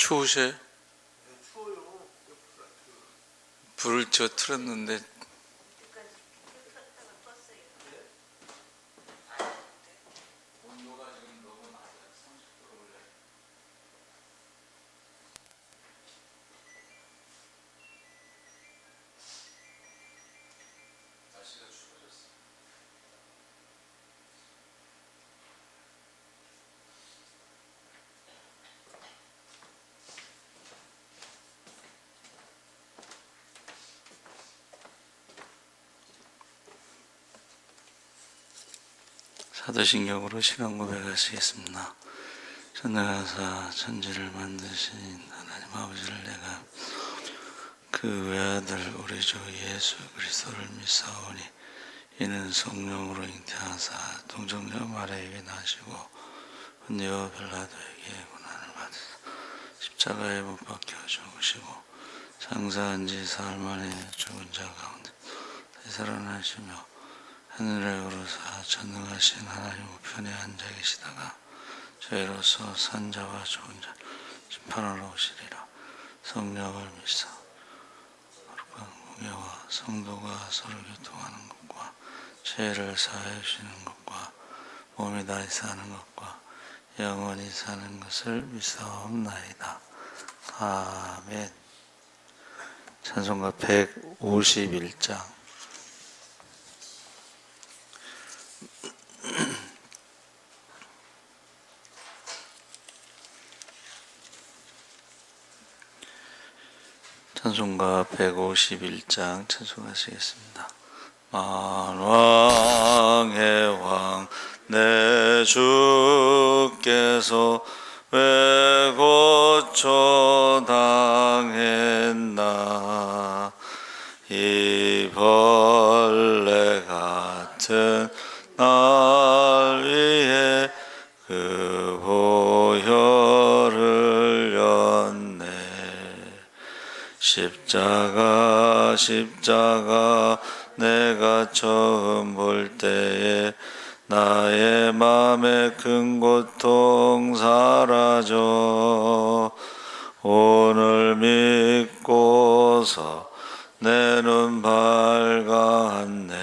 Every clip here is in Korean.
추우셔요? 불을 저 틀었는데 온도가 지금 너무 낮아요. 30도로 올려요. 날씨가 추워졌어요. 사도신경으로 시간 고백하시겠습니다. 전능하사 천지를 만드신 하나님 아버지를 내가 그 외아들 우리 주 예수 그리스도를 믿사오니 이는 성령으로 잉태하사 동정녀 마리아에게 나시고 본디오 빌라도에게 고난을 받으사 십자가에 못 박혀 죽으시고 장사한 지 사흘 만에 죽은 자 가운데 다시 살아나시며 하늘에 오르사 전능하신 하나님 우편에 앉아 계시다가 저희로서 산자와 죽은 자 심판하러 오시리라. 성령을 믿사 거룩한 공예와 성도가 서로 교통하는 것과 죄를 사하여 주시는 것과 몸이 다시 사는 것과 영원히 사는 것을 믿사옵나이다. 아멘. 찬송가 151장. 찬송가 151장 찬송하시겠습니다. 만왕의 왕 내 주께서 왜 고초당했나 이 벌레 같은 날 위해 그 보혈을 흘렸네. 십자가 내가 처음 볼 때에 나의 맘에 큰 고통 사라져 오늘 믿고서 내 눈 밝았네.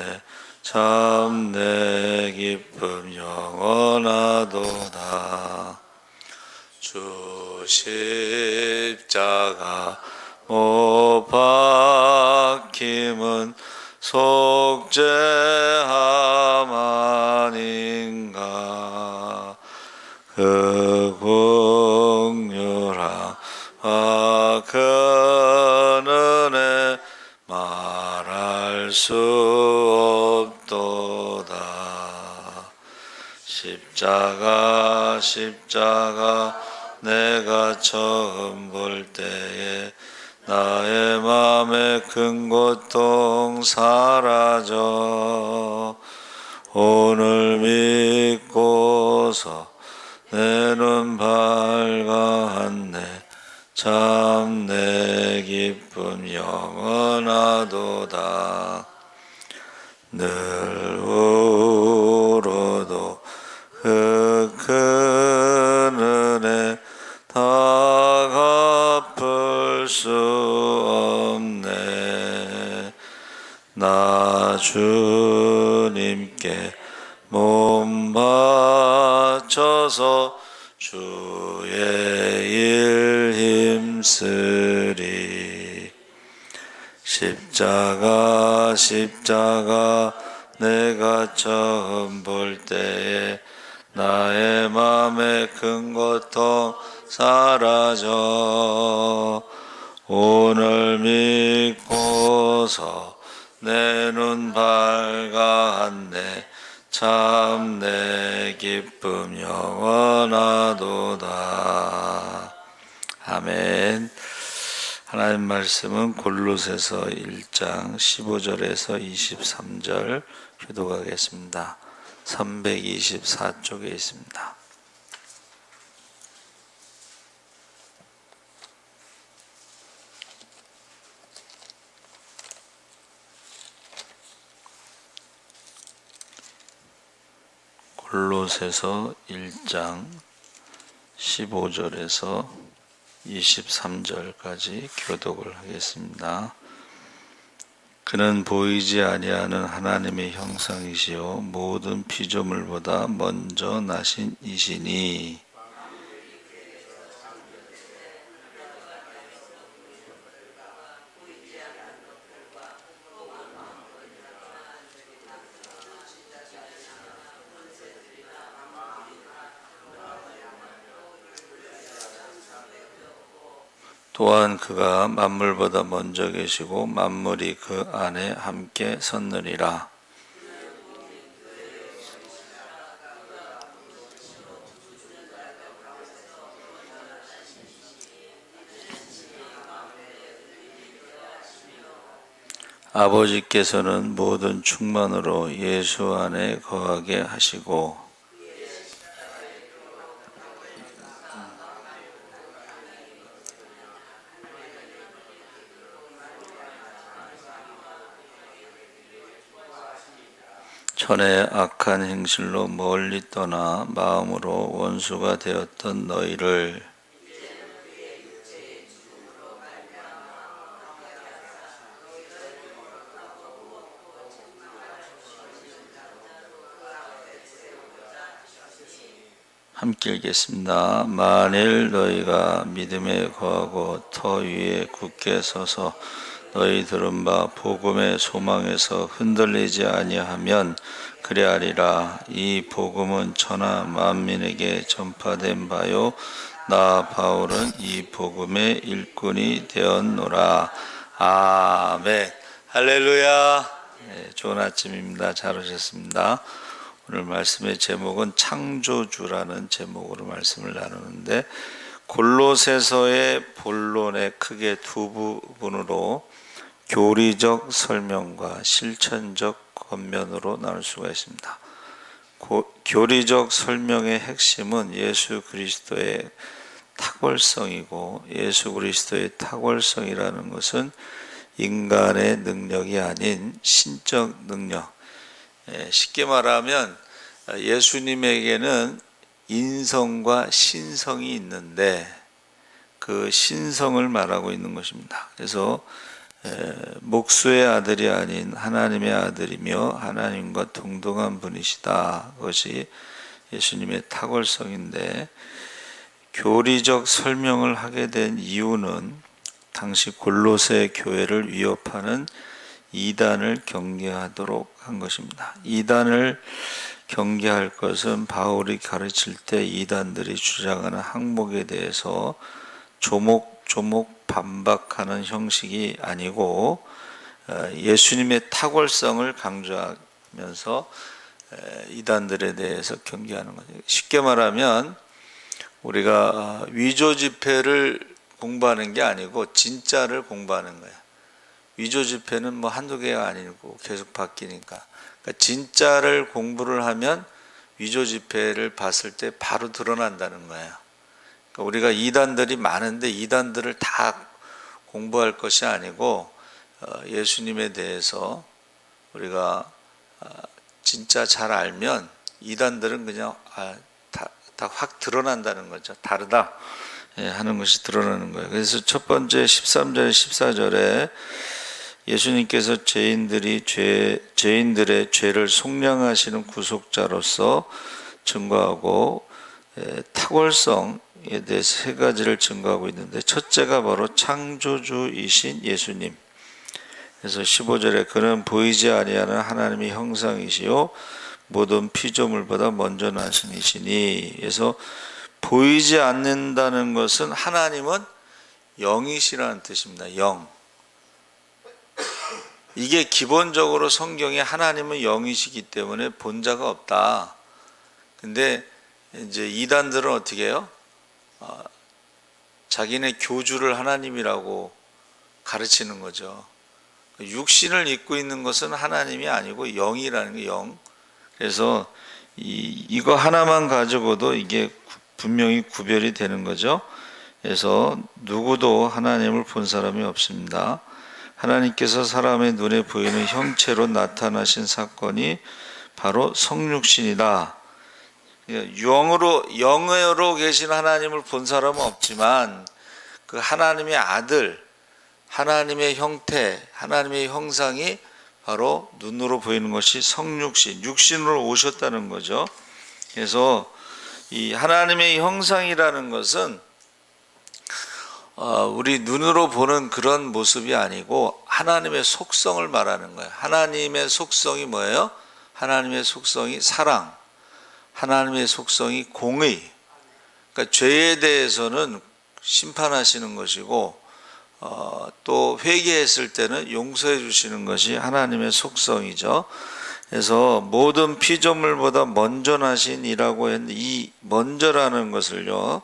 참 내 기쁨 영원하도다. 주 십자가 못 박힘은 속죄함 아닌가. 그 긍휼함과 그 은혜 말할 수 없도다. 십자가 내가 처음 볼 때에 나의 맘에 큰 고통 사라져 오늘 믿고서 내 눈 밝았네. 참 내 기쁨 영원하도다. 늘 울어도 그 큰 은혜 다 갚을 수 없네. 나 주님께 몸 바쳐서 주의 일 힘쓰리. 십자가 내가 처음 볼 때에 나의 맘에 큰 고통 사라져 오늘 믿고서 내 눈 밝았네. 참 내 기쁨 영원하도다. 아멘. 하나님 말씀은 골로새서 1장 15절에서 23절 교독하겠습니다. 324쪽에 있습니다. 골로새서 1장 15절에서 23절까지 교독을 하겠습니다. 그는 보이지 아니하는 하나님의 형상이시요 모든 피조물보다 먼저 나신 이시니 또한 그가 만물보다 먼저 계시고 만물이 그 안에 함께 섰느니라. 아버지께서는 모든 충만으로 예수 안에 거하게 하시고 전에 악한 행실로 멀리 떠나 마음으로 원수가 되었던 너희를 함께 읽겠습니다. 만일 너희가 믿음에 거하고 터 위에 굳게 서서 너희 들은 바 복음의 소망에서 흔들리지 아니하면 그리하리라. 이 복음은 천하 만민에게 전파된 바요 나 바울은 이 복음의 일꾼이 되었노라. 아멘. 할렐루야. 네, 좋은 아침입니다. 잘 오셨습니다. 오늘 말씀의 제목은 창조주라는 제목으로 말씀을 나누는데 골로새서의 본론에 크게 두 부분으로 교리적 설명과 실천적 권면으로 나눌 수가 있습니다. 교리적 설명의 핵심은 예수 그리스도의 탁월성이고 예수 그리스도의 탁월성이라는 것은 인간의 능력이 아닌 신적 능력. 쉽게 말하면 예수님에게는 인성과 신성이 있는데 그 신성을 말하고 있는 것입니다. 그래서 목수의 아들이 아닌 하나님의 아들이며 하나님과 동등한 분이시다. 그것이 예수님의 탁월성인데 교리적 설명을 하게 된 이유는 당시 골로새 교회를 위협하는 이단을 경계하도록 한 것입니다. 이단을 경계할 것은 바울이 가르칠 때 이단들이 주장하는 항목에 대해서 조목조목 반박하는 형식이 아니고 예수님의 탁월성을 강조하면서 이단들에 대해서 경계하는 거죠. 쉽게 말하면 우리가 위조 지폐를 공부하는 게 아니고 진짜를 공부하는 거예요. 위조 지폐는 뭐 한두 개가 아니고 계속 바뀌니까. 그러니까 진짜를 공부를 하면 위조 지폐를 봤을 때 바로 드러난다는 거예요. 그러니까 우리가 이단들이 많은데 이단들을 다 공부할 것이 아니고 예수님에 대해서 우리가 진짜 잘 알면 이단들은 그냥 다 확 드러난다는 거죠. 다르다 하는 것이 드러나는 거예요. 그래서 첫 번째 13절 14절에 예수님께서 죄인들의 죄를 속량하시는 구속자로서 증거하고 탁월성에 대해서 세 가지를 증거하고 있는데 첫째가 바로 창조주이신 예수님. 그래서 15절에 그는 보이지 아니하는 하나님의 형상이시요 모든 피조물보다 먼저 나신 이시니. 그래서 보이지 않는다는 것은 하나님은 영이시라는 뜻입니다. 영. 이게 기본적으로 성경에 하나님은 영이시기 때문에 본자가 없다. 근데 이제 이단들은 어떻게 해요? 자기네 교주를 하나님이라고 가르치는 거죠. 육신을 입고 있는 것은 하나님이 아니고 영이라는 게 영. 그래서 이거 하나만 가지고도 이게 분명히 구별이 되는 거죠. 그래서 누구도 하나님을 본 사람이 없습니다. 하나님께서 사람의 눈에 보이는 형체로 나타나신 사건이 바로 성육신이다. 영으로 계신 하나님을 본 사람은 없지만 그 하나님의 아들, 하나님의 형태, 하나님의 형상이 바로 눈으로 보이는 것이 성육신, 육신으로 오셨다는 거죠. 그래서 이 하나님의 형상이라는 것은 우리 눈으로 보는 그런 모습이 아니고 하나님의 속성을 말하는 거예요. 하나님의 속성이 뭐예요? 하나님의 속성이 사랑, 하나님의 속성이 공의. 그러니까 죄에 대해서는 심판하시는 것이고 또 회개했을 때는 용서해 주시는 것이 하나님의 속성이죠. 그래서 모든 피조물보다 먼저 나신 이라고 했는데 이 먼저라는 것을요,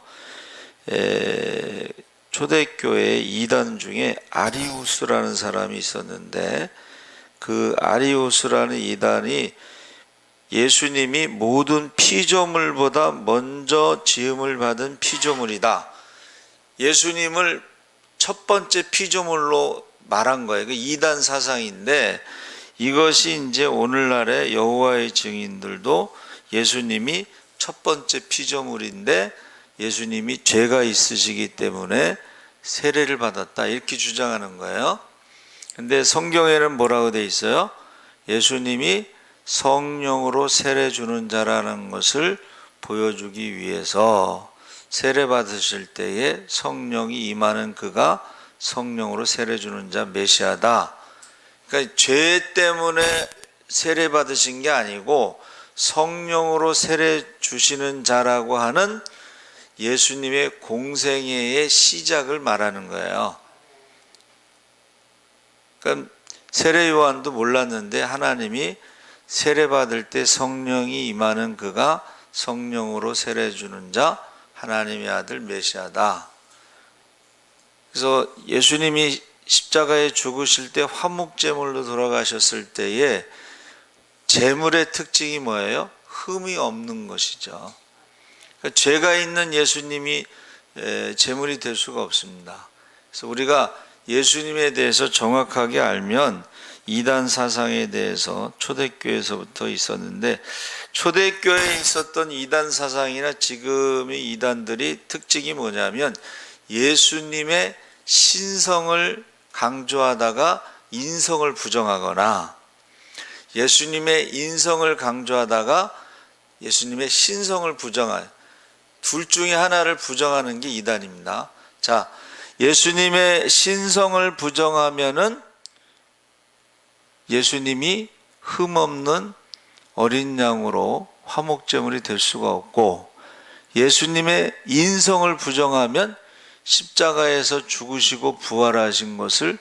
초대교회 이단 중에 아리우스라는 사람이 있었는데 그 아리우스라는 이단이 예수님이 모든 피조물보다 먼저 지음을 받은 피조물이다. 예수님을 첫 번째 피조물로 말한 거예요. 그 이단 사상인데 이것이 이제 오늘날의 여호와의 증인들도 예수님이 첫 번째 피조물인데 예수님이 죄가 있으시기 때문에 세례를 받았다 이렇게 주장하는 거예요. 근데 성경에는 뭐라고 돼 있어요? 예수님이 성령으로 세례 주는 자라는 것을 보여주기 위해서 세례 받으실 때에 성령이 임하는 그가 성령으로 세례 주는 자 메시아다. 그러니까 죄 때문에 세례 받으신 게 아니고 성령으로 세례 주시는 자라고 하는 예수님의 공생애의 시작을 말하는 거예요. 그러니까 세례 요한도 몰랐는데 하나님이 세례 받을 때 성령이 임하는 그가 성령으로 세례 주는 자 하나님의 아들 메시아다. 그래서 예수님이 십자가에 죽으실 때 화목제물로 돌아가셨을 때에 제물의 특징이 뭐예요? 흠이 없는 것이죠. 그러니까 죄가 있는 예수님이 제물이 될 수가 없습니다. 그래서 우리가 예수님에 대해서 정확하게 알면 이단 사상에 대해서 초대교회에서부터 있었는데 초대교회에 있었던 이단 사상이나 지금의 이단들이 특징이 뭐냐면 예수님의 신성을 강조하다가 인성을 부정하거나 예수님의 인성을 강조하다가 예수님의 신성을 부정한 둘 중에 하나를 부정하는 게 이단입니다. 자, 예수님의 신성을 부정하면은 예수님이 흠없는 어린 양으로 화목제물이 될 수가 없고 예수님의 인성을 부정하면 십자가에서 죽으시고 부활하신 것을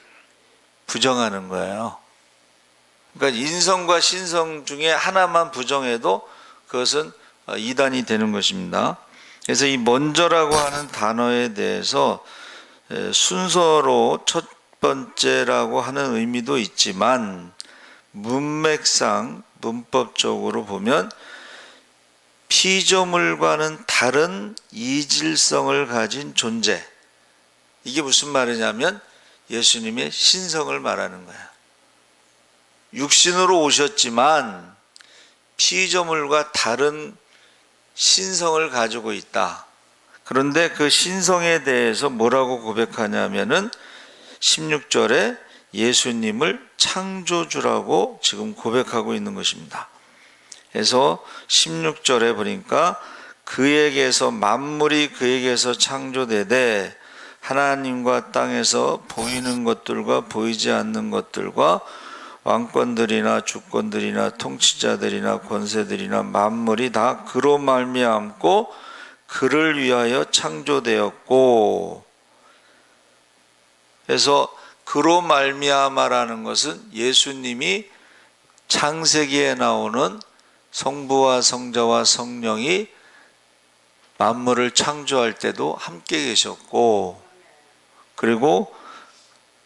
부정하는 거예요. 그러니까 인성과 신성 중에 하나만 부정해도 그것은 이단이 되는 것입니다. 그래서 이 먼저라고 하는 단어에 대해서 순서로 첫 번째라고 하는 의미도 있지만 문맥상 문법적으로 보면 피조물과는 다른 이질성을 가진 존재, 이게 무슨 말이냐면 예수님의 신성을 말하는 거야. 육신으로 오셨지만 피조물과 다른 신성을 가지고 있다. 그런데 그 신성에 대해서 뭐라고 고백하냐면은 16절에 예수님을 창조주라고 지금 고백하고 있는 것입니다. 그래서 16절에 보니까 그에게서 만물이 그에게서 창조되되 하나님과 땅에서 보이는 것들과 보이지 않는 것들과 왕권들이나 주권들이나 통치자들이나 권세들이나 만물이 다 그로 말미암고 그를 위하여 창조되었고, 그래서 그로 말미암아라는 것은 예수님이 창세기에 나오는 성부와 성자와 성령이 만물을 창조할 때도 함께 계셨고, 그리고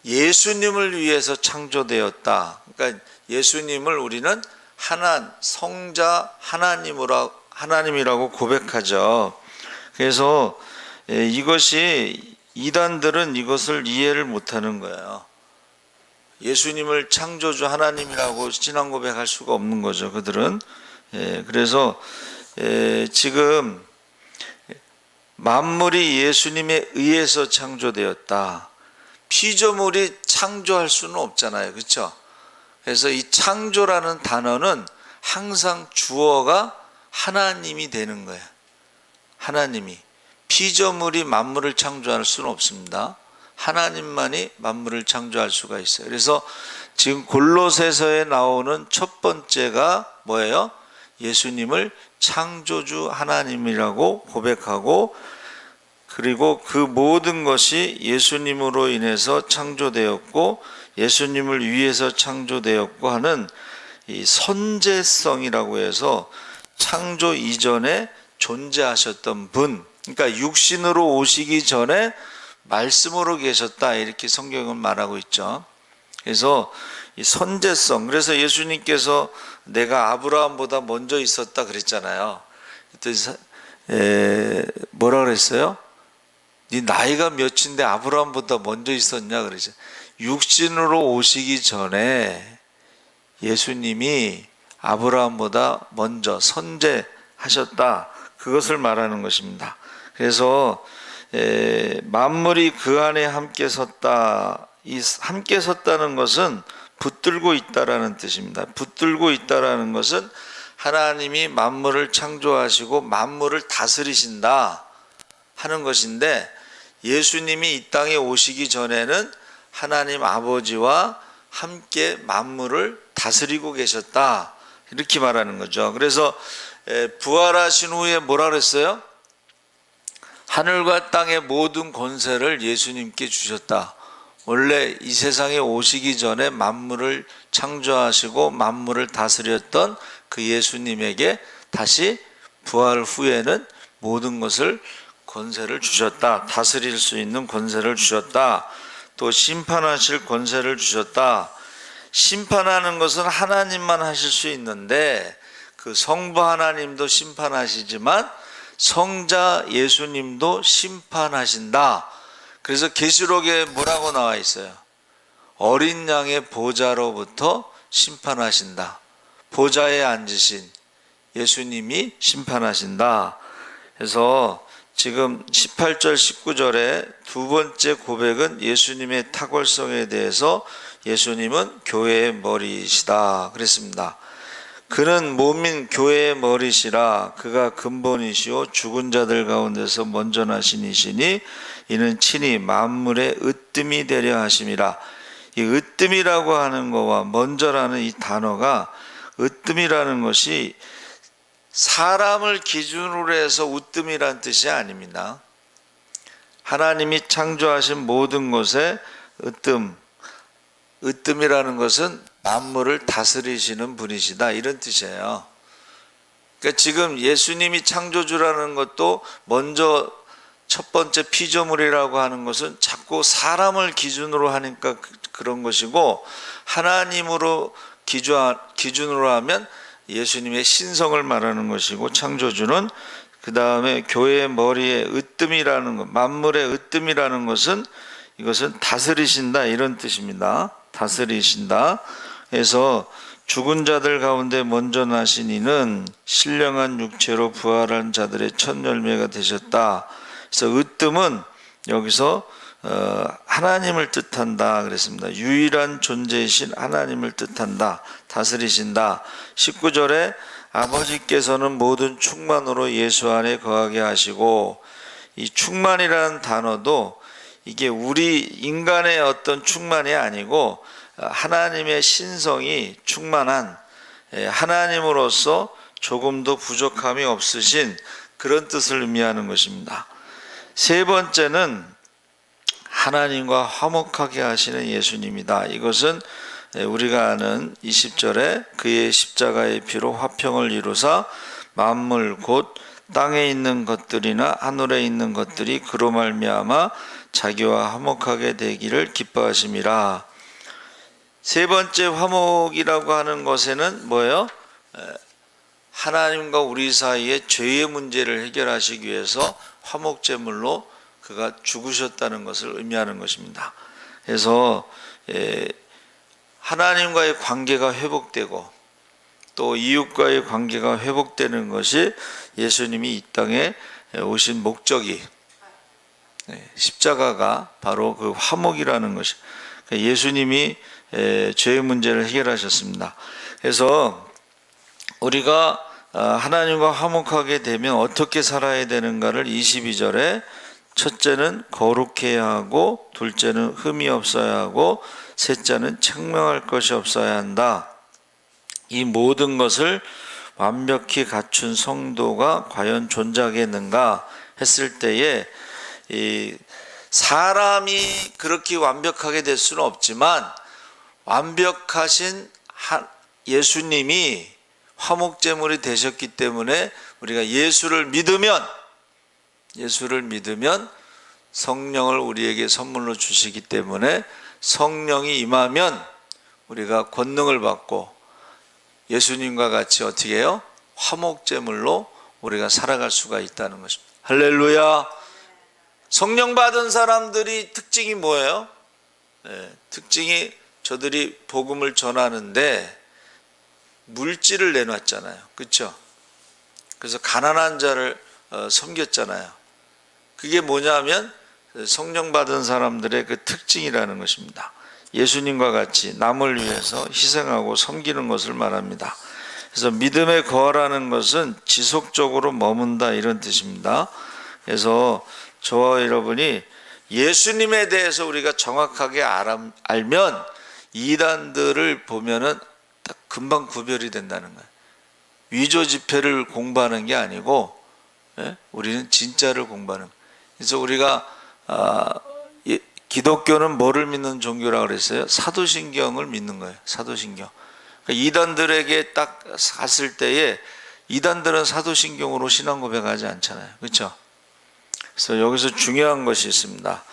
예수님을 위해서 창조되었다. 그러니까 예수님을 우리는 성자 하나님이라고 고백하죠. 그래서 이것이 이단들은 이것을 이해를 못하는 거예요. 예수님을 창조주 하나님이라고 신앙 고백할 수가 없는 거죠, 그들은. 그래서 지금 만물이 예수님에 의해서 창조되었다. 피조물이 창조할 수는 없잖아요. 그렇죠? 그래서 이 창조라는 단어는 항상 주어가 하나님이 되는 거예요. 하나님이. 피조물이 만물을 창조할 수는 없습니다. 하나님만이 만물을 창조할 수가 있어요. 그래서 지금 골로새서에 나오는 첫 번째가 뭐예요? 예수님을 창조주 하나님이라고 고백하고, 그리고 그 모든 것이 예수님으로 인해서 창조되었고 예수님을 위해서 창조되었고 하는 이 선제성이라고 해서 창조 이전에 존재하셨던 분, 그러니까 육신으로 오시기 전에 말씀으로 계셨다, 이렇게 성경은 말하고 있죠. 그래서 이 선제성, 그래서 예수님께서 내가 아브라함보다 먼저 있었다 그랬잖아요. 뭐라 그랬어요? 네 나이가 몇인데 아브라함보다 먼저 있었냐 그러죠. 육신으로 오시기 전에 예수님이 아브라함보다 먼저 선제하셨다, 그것을 말하는 것입니다. 그래서 만물이 그 안에 함께 섰다. 이 함께 섰다는 것은 붙들고 있다라는 뜻입니다. 붙들고 있다라는 것은 하나님이 만물을 창조하시고 만물을 다스리신다 하는 것인데, 예수님이 이 땅에 오시기 전에는 하나님 아버지와 함께 만물을 다스리고 계셨다, 이렇게 말하는 거죠. 그래서 부활하신 후에 뭐라 그랬어요? 하늘과 땅의 모든 권세를 예수님께 주셨다. 원래 이 세상에 오시기 전에 만물을 창조하시고 만물을 다스렸던 그 예수님에게 다시 부활 후에는 모든 것을 권세를 주셨다. 다스릴 수 있는 권세를 주셨다. 또 심판하실 권세를 주셨다. 심판하는 것은 하나님만 하실 수 있는데 그 성부 하나님도 심판하시지만 성자 예수님도 심판하신다. 그래서 계시록에 뭐라고 나와 있어요? 어린 양의 보좌로부터 심판하신다. 보좌에 앉으신 예수님이 심판하신다. 그래서 지금 18절 19절에 두 번째 고백은 예수님의 탁월성에 대해서 예수님은 교회의 머리이시다 그랬습니다. 그는 몸인 교회의 머리시라. 그가 근본이시오 죽은 자들 가운데서 먼저 나신 이시니 이는 친히 만물의 으뜸이 되려 하심이라. 이 으뜸이라고 하는 거와 먼저라는 이 단어가, 으뜸이라는 것이 사람을 기준으로 해서 으뜸이란 뜻이 아닙니다. 하나님이 창조하신 모든 것에 으뜸이라는 것은 만물을 다스리시는 분이시다, 이런 뜻이에요. 그러니까 지금 예수님이 창조주라는 것도 먼저 첫 번째 피조물이라고 하는 것은 자꾸 사람을 기준으로 하니까 그런 것이고, 하나님으로 기준으로 하면 예수님의 신성을 말하는 것이고, 창조주는 그 다음에 교회의 머리에 으뜸이라는 것, 만물의 으뜸이라는 것은 이것은 다스리신다, 이런 뜻입니다. 다스리신다. 그래서 죽은 자들 가운데 먼저 나신 이는 신령한 육체로 부활한 자들의 첫 열매가 되셨다. 그래서 으뜸은 여기서 하나님을 뜻한다 그랬습니다. 유일한 존재이신 하나님을 뜻한다. 다스리신다. 19절에 아버지께서는 모든 충만으로 예수 안에 거하게 하시고, 이 충만이라는 단어도 이게 우리 인간의 어떤 충만이 아니고 하나님의 신성이 충만한, 하나님으로서 조금도 부족함이 없으신 그런 뜻을 의미하는 것입니다. 세 번째는 하나님과 화목하게 하시는 예수님이다. 이것은 우리가 아는 20절에 그의 십자가의 피로 화평을 이루사 만물 곧 땅에 있는 것들이나 하늘에 있는 것들이 그로 말미암아 자기와 화목하게 되기를 기뻐하심이라. 세 번째 화목이라고 하는 것에는 뭐예요? 하나님과 우리 사이의 죄의 문제를 해결하시기 위해서 화목제물로 그가 죽으셨다는 것을 의미하는 것입니다. 그래서 하나님과의 관계가 회복되고 또 이웃과의 관계가 회복되는 것이 예수님이 이 땅에 오신 목적이 십자가가 바로 그 화목이라는 것이, 예수님이 죄의 문제를 해결하셨습니다. 그래서 우리가 하나님과 화목하게 되면 어떻게 살아야 되는가를 22절에 첫째는 거룩해야 하고, 둘째는 흠이 없어야 하고, 셋째는 책망할 것이 없어야 한다. 이 모든 것을 완벽히 갖춘 성도가 과연 존재하겠는가 했을 때에, 이 사람이 그렇게 완벽하게 될 수는 없지만 완벽하신 예수님이 화목제물이 되셨기 때문에 우리가 예수를 믿으면 성령을 우리에게 선물로 주시기 때문에 성령이 임하면 우리가 권능을 받고 예수님과 같이 어떻게 해요? 화목제물로 우리가 살아갈 수가 있다는 것입니다. 할렐루야. 성령 받은 사람들이 특징이 뭐예요? 특징이 저들이 복음을 전하는데 물질을 내놨잖아요. 그렇죠? 그래서 가난한 자를 섬겼잖아요. 그게 뭐냐면 성령 받은 사람들의 그 특징이라는 것입니다. 예수님과 같이 남을 위해서 희생하고 섬기는 것을 말합니다. 그래서 믿음에 거하라는 것은 지속적으로 머문다, 이런 뜻입니다. 그래서 저와 여러분이 예수님에 대해서 우리가 정확하게 알면 이단들을 보면은 딱 금방 구별이 된다는 거예요. 위조 지폐를 공부하는 게 아니고, 우리는 진짜를 공부하는 거예요. 그래서 우리가 기독교는 뭐를 믿는 종교라고 그랬어요? 사도신경을 믿는 거예요. 사도신경. 그러니까 이단들에게 딱 갔을 때에 이단들은 사도신경으로 신앙 고백하지 않잖아요. 그렇죠? 그래서 여기서 중요한 것이 있습니다.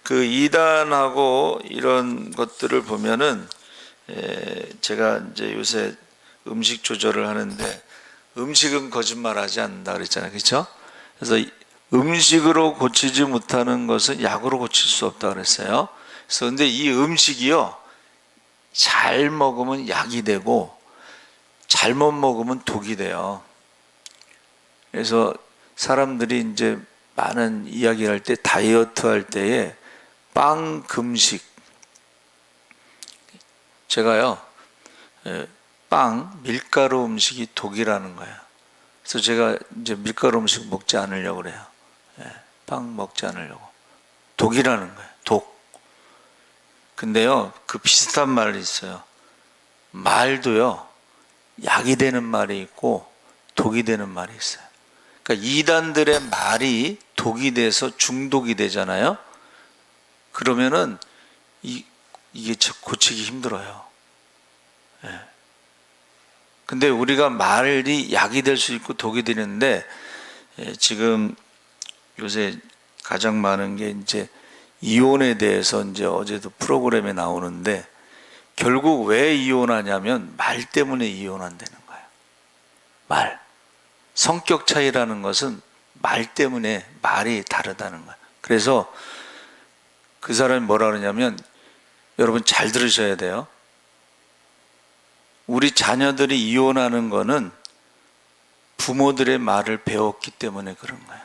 그 이단하고 이런 것들을 보면은, 제가 이제 요새 음식 조절을 하는데 음식은 거짓말하지 않는다 그랬잖아요. 그렇죠? 그래서 음식으로 고치지 못하는 것은 약으로 고칠 수 없다 그랬어요. 그래서 근데 이 음식이요, 잘 먹으면 약이 되고 잘못 먹으면 독이 돼요. 그래서 사람들이 이제 많은 이야기를 할 때, 다이어트 할 때에 빵 금식, 제가요, 빵, 밀가루 음식이 독이라는 거예요. 그래서 제가 이제 밀가루 음식 먹지 않으려고 그래요. 빵 먹지 않으려고. 독이라는 거예요. 독. 근데요, 그 비슷한 말이 있어요. 말도요, 약이 되는 말이 있고 독이 되는 말이 있어요. 그러니까 이단들의 말이 독이 돼서 중독이 되잖아요. 그러면은 이게 고치기 힘들어요. 근데 우리가 말이 약이 될 수 있고 독이 되는데, 지금 요새 가장 많은 게 이제 이혼에 대해서 이제 어제도 프로그램에 나오는데, 결국 왜 이혼하냐면 말 때문에 이혼한다는 거예요. 말. 성격 차이라는 것은 말 때문에, 말이 다르다는 거예요. 그래서 그 사람이 뭐라 그러냐면, 여러분 잘 들으셔야 돼요. 우리 자녀들이 이혼하는 거는 부모들의 말을 배웠기 때문에 그런 거예요.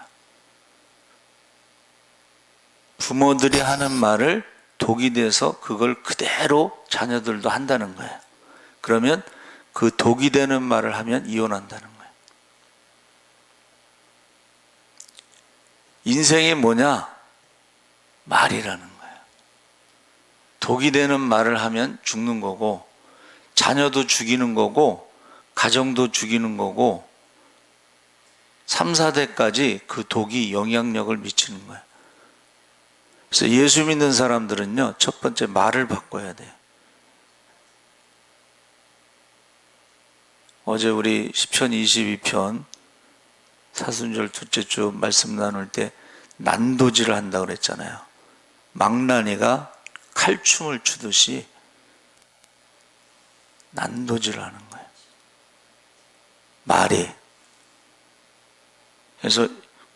부모들이 하는 말을 독이 돼서 그걸 그대로 자녀들도 한다는 거예요. 그러면 그 독이 되는 말을 하면 이혼한다는 거예요. 인생이 뭐냐? 말이라는 거예요. 독이 되는 말을 하면 죽는 거고, 자녀도 죽이는 거고, 가정도 죽이는 거고, 3, 4대까지 그 독이 영향력을 미치는 거예요. 그래서 예수 믿는 사람들은요, 첫 번째 말을 바꿔야 돼요. 어제 우리 시편 22편 사순절 둘째 주 말씀 나눌 때 난도질을 한다고 그랬잖아요. 망나니가 칼춤을 추듯이 난도질을 하는 거예요. 말이. 그래서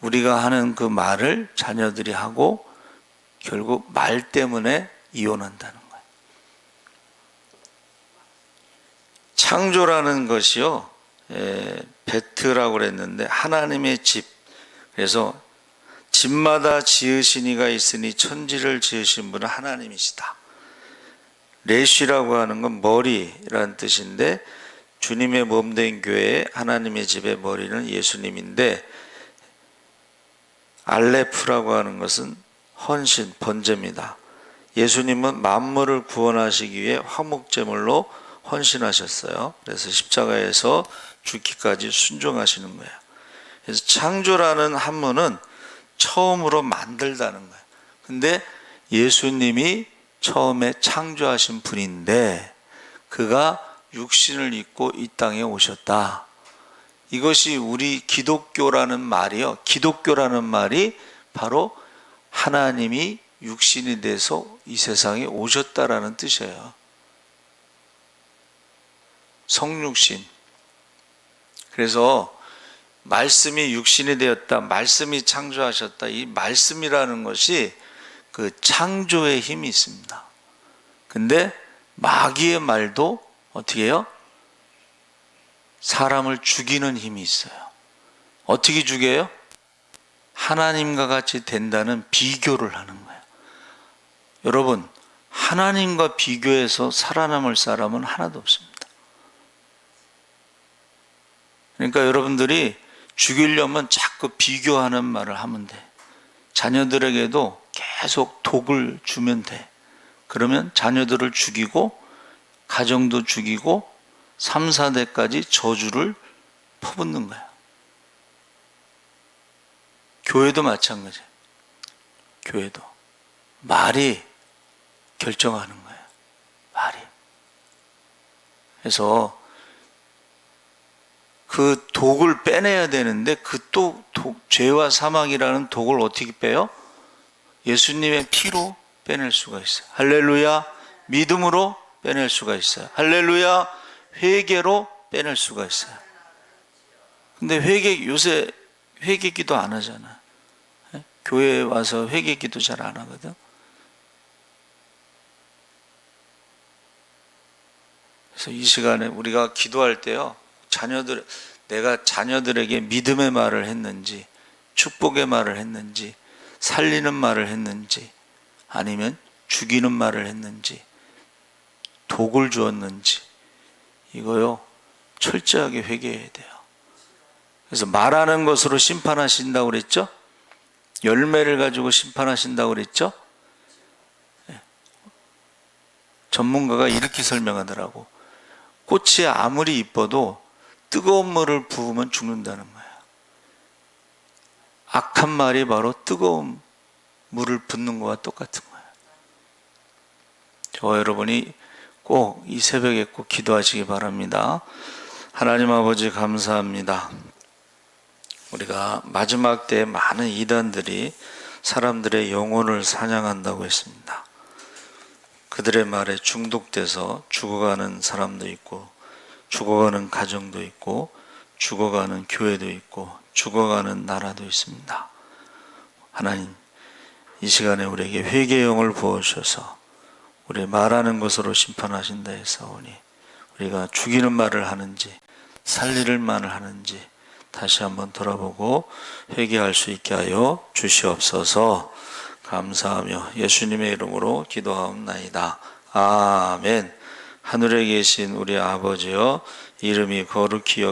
우리가 하는 그 말을 자녀들이 하고 결국 말 때문에 이혼한다는 거예요. 창조라는 것이요, 베트라고 그랬는데 하나님의 집. 그래서 집마다 지으신 이가 있으니 천지를 지으신 분은 하나님이시다. 레쉬라고 하는 건 머리라는 뜻인데 주님의 몸된 교회 하나님의 집의 머리는 예수님인데 알레프라고 하는 것은 헌신, 번제입니다. 예수님은 만물을 구원하시기 위해 화목제물로 헌신하셨어요. 그래서 십자가에서 죽기까지 순종하시는 거예요. 그래서 창조라는 한문은 처음으로 만들다는 거예요. 근데 예수님이 처음에 창조하신 분인데 그가 육신을 입고 이 땅에 오셨다. 이것이 우리 기독교라는 말이요. 기독교라는 말이 바로 하나님이 육신이 돼서 이 세상에 오셨다라는 뜻이에요. 성육신. 그래서 말씀이 육신이 되었다. 말씀이 창조하셨다. 이 말씀이라는 것이 그 창조의 힘이 있습니다. 근데 마귀의 말도 어떻게 해요? 사람을 죽이는 힘이 있어요. 어떻게 죽여요? 하나님과 같이 된다는 비교를 하는 거예요. 여러분, 하나님과 비교해서 살아남을 사람은 하나도 없습니다. 그러니까 여러분들이 죽이려면 자꾸 비교하는 말을 하면 돼. 자녀들에게도 계속 독을 주면 돼. 그러면 자녀들을 죽이고 가정도 죽이고 3, 4대까지 저주를 퍼붓는 거야. 교회도 마찬가지야. 교회도 말이 결정하는 거예요. 말이. 그래서 그 독을 빼내야 되는데 그 또 죄와 사망이라는 독을 어떻게 빼요? 예수님의 피로 빼낼 수가 있어요. 할렐루야. 믿음으로 빼낼 수가 있어요. 할렐루야. 회개로 빼낼 수가 있어요. 근데 요새 회개 기도 안 하잖아. 교회에 와서 회개 기도 잘 안 하거든. 그래서 이 시간에 우리가 기도할 때요, 내가 자녀들에게 믿음의 말을 했는지, 축복의 말을 했는지, 살리는 말을 했는지, 아니면 죽이는 말을 했는지, 독을 주었는지, 이거요, 철저하게 회개해야 돼요. 그래서 말하는 것으로 심판하신다고 그랬죠? 열매를 가지고 심판하신다고 그랬죠? 전문가가 이렇게 설명하더라고. 꽃이 아무리 이뻐도 뜨거운 물을 부으면 죽는다는 거예요. 악한 말이 바로 뜨거운 물을 붓는 것과 똑같은 거예요. 저와 여러분이 꼭 이 새벽에 꼭 기도하시기 바랍니다. 하나님 아버지 감사합니다. 우리가 마지막 때에 많은 이단들이 사람들의 영혼을 사냥한다고 했습니다. 그들의 말에 중독돼서 죽어가는 사람도 있고, 죽어가는 가정도 있고, 죽어가는 교회도 있고, 죽어가는 나라도 있습니다. 하나님, 이 시간에 우리에게 회개의 영을 부어주셔서 우리 말하는 것으로 심판하신다 했사오니 우리가 죽이는 말을 하는지 살리는 말을 하는지 다시 한번 돌아보고 회개할 수 있게 하여 주시옵소서. 감사하며 예수님의 이름으로 기도하옵나이다. 아멘. 하늘에 계신 우리 아버지여, 이름이 거룩히